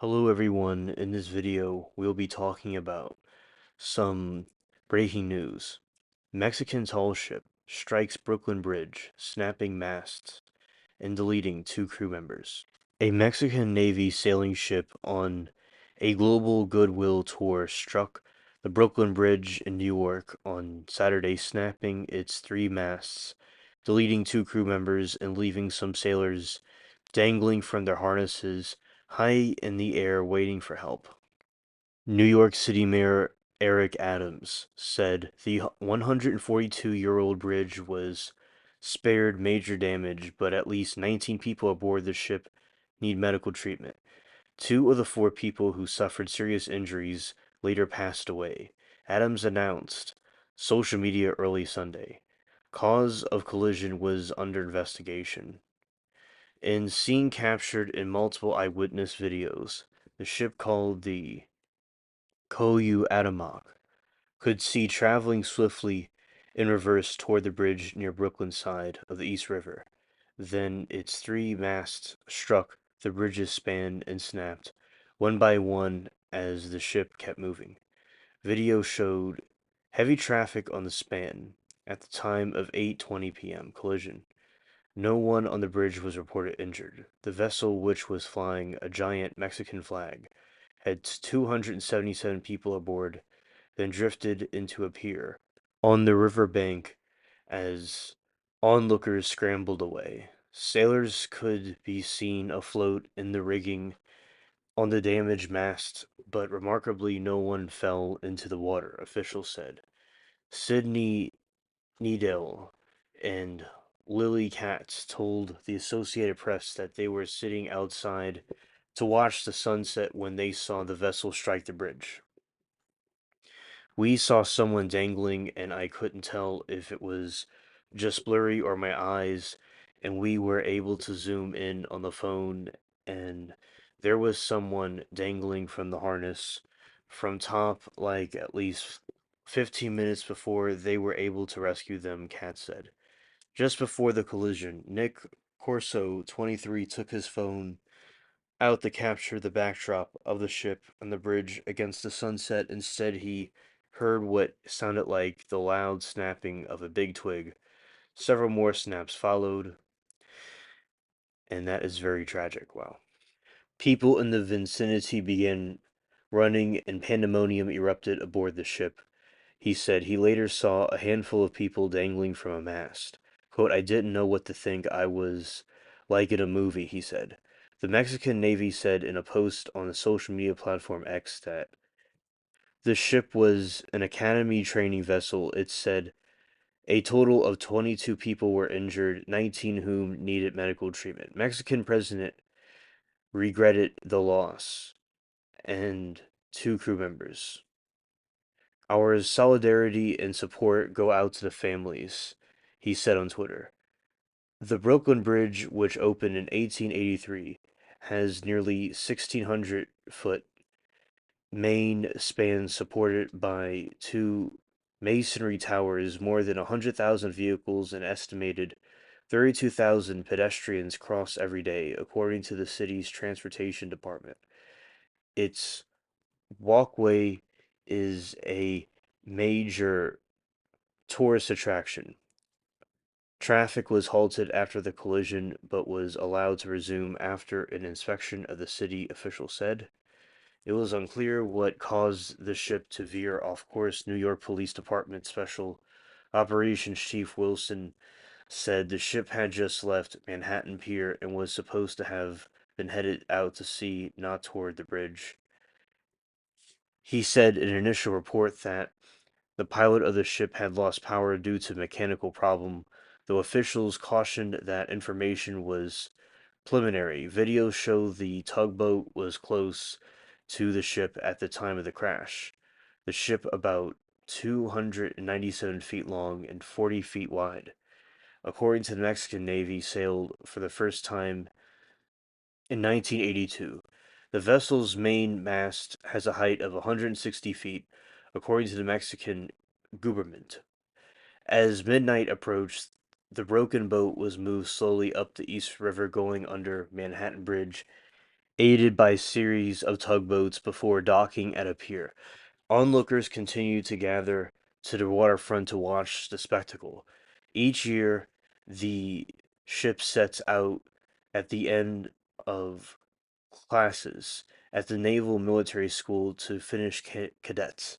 Hello everyone, in this video we'll be talking about some breaking news. Mexican tall ship strikes Brooklyn Bridge, snapping masts and deleting two crew members. A Mexican Navy sailing ship on a global goodwill tour struck the Brooklyn Bridge in New York on Saturday, snapping its three masts, deleting two crew members, and leaving some sailors dangling from their harnesses high in the air waiting for help. New York City Mayor Eric Adams said the 142-year-old bridge was spared major damage, but at least 19 people aboard the ship need medical treatment. Two of the four people who suffered serious injuries later passed away. Adams announced social media early Sunday. Cause of collision was under investigation. In scene captured in multiple eyewitness videos, the ship called the Koyu Adamak could see traveling swiftly in reverse toward the bridge near Brooklyn's side of the East River. Then its three masts struck the bridge's span and snapped, one by one, as the ship kept moving. Video showed heavy traffic on the span at the time of 8:20 p.m. collision. No one on the bridge was reported injured. The vessel, which was flying a giant Mexican flag, had 277 people aboard, then drifted into a pier on the river bank as onlookers scrambled away. Sailors could be seen afloat in the rigging on the damaged mast, but remarkably no one fell into the water, officials said. Sydney Needell and Lily Katz told the Associated Press that they were sitting outside to watch the sunset when they saw the vessel strike the bridge. We saw someone dangling, and I couldn't tell if it was just blurry or my eyes, and we were able to zoom in on the phone, and there was someone dangling from the harness from top, like at least 15 minutes before they were able to rescue them, Katz said. Just before the collision, Nick Corso, 23, took his phone out to capture the backdrop of the ship and the bridge against the sunset. Instead, he heard what sounded like the loud snapping of a big twig. Several more snaps followed, and that is very tragic. Wow. People in the vicinity began running, and pandemonium erupted aboard the ship. He said he later saw a handful of people dangling from a mast. Quote, I didn't know what to think. I was like in a movie, he said. The Mexican Navy said in a post on the social media platform X that the ship was an academy training vessel. It said a total of 22 people were injured, 19 whom needed medical treatment. Mexican president regretted the loss and two crew members. Our solidarity and support go out to the families, he said on Twitter. The Brooklyn Bridge, which opened in 1883, has nearly 1,600-foot main span supported by two masonry towers, more than 100,000 vehicles, and estimated 32,000 pedestrians cross every day, according to the city's transportation department. Its walkway is a major tourist attraction. Traffic was halted after the collision, but was allowed to resume after an inspection of the city, official said. It was unclear what caused the ship to veer off course. New York Police Department Special Operations Chief Wilson said the ship had just left Manhattan Pier and was supposed to have been headed out to sea, not toward the bridge. He said in an initial report that the pilot of the ship had lost power due to mechanical problem, though officials cautioned that information was preliminary. Videos show the tugboat was close to the ship at the time of the crash. The ship, about 297 feet long and 40 feet wide, according to the Mexican Navy, sailed for the first time in 1982. The vessel's main mast has a height of 160 feet, according to the Mexican government. As midnight approached, the broken boat was moved slowly up the East River, going under Manhattan Bridge aided by a series of tugboats before docking at a pier. Onlookers continue to gather to the waterfront to watch the spectacle. Each year, the ship sets out at the end of classes at the Naval Military School to finish cadets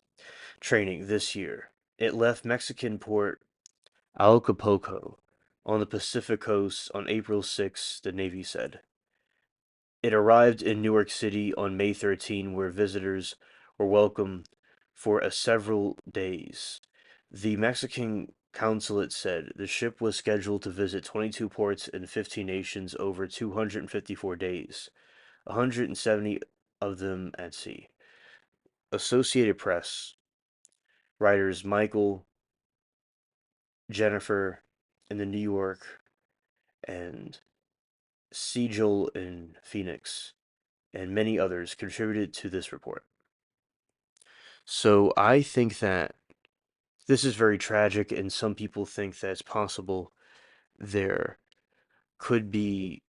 training this year. It left Mexican port Acapulco on the Pacific coast on April 6, the Navy said. It arrived in Newark City on May 13, where visitors were welcome for several days. The Mexican consulate said the ship was scheduled to visit 22 ports in 15 nations over 254 days, 170 of them at sea. Associated Press writers Michael, Jennifer in the New York, and Sigil in Phoenix, and many others contributed to this report. So I think that this is very tragic, and some people think that it's possible there could be.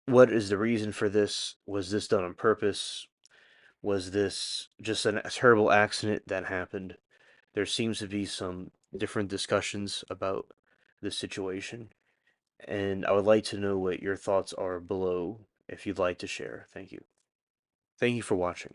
What is the reason for this? Was this done on purpose? Was this just a terrible accident that happened? There seems to be some different discussions about this situation, and I would like to know what your thoughts are below if you'd like to share. Thank you. Thank you for watching.